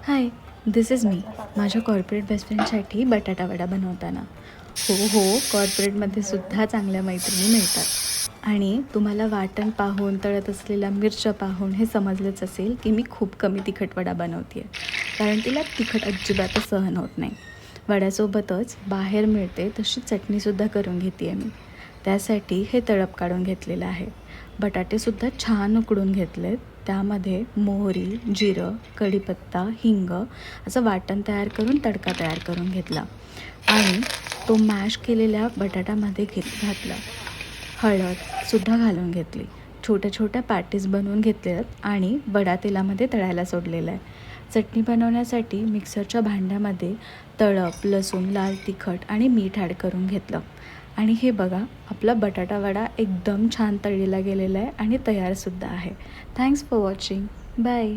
High, this is me. माझ्या corporate best फ्रेंडसाठी बटाटा वडा बनवताना. हो, कॉर्पोरेटमध्ये सुद्धा चांगल्या मैत्रिणी मिळतात. आणि तुम्हाला वाटण पाहून, तळत असलेल्या मिरच्या पाहून हे समजलंच असेल की मी खूप कमी तिखट वडा बनवते आहे. कारण तिला तिखट अजिबातच सहन होत नाही. वड्यासोबतच बाहेर मिळते तशी चटणीसुद्धा करून घेते आहे मी. त्यासाठी हे तळप काढून घेतलेलं आहे. बटाटेसुद्धा छान उकडून घेतलेत. त्यामध्ये मोहरी, जिरं, कढीपत्ता, हिंग असं वाटण तयार करून तडका तयार करून घेतला आणि तो मॅश केलेल्या बटाट्यामध्ये घातला. हळदसुद्धा घालून घेतली. छोट्या छोट्या पॅटीस बनवून घेतल्यात आणि वडा तेलामध्ये तळायला सोडलेला आहे. चटणी बनवण्यासाठी मिक्सरच्या भांड्यामध्ये तळप, लसूण, लाल तिखट आणि मीठ ॲड करून घेतलं. आणि हे बघा, आपला बटाटा वडा एकदम छान तळलेला गेलेला आहे आणि तयारसुद्धा आहे. Thanks for watching. बाय.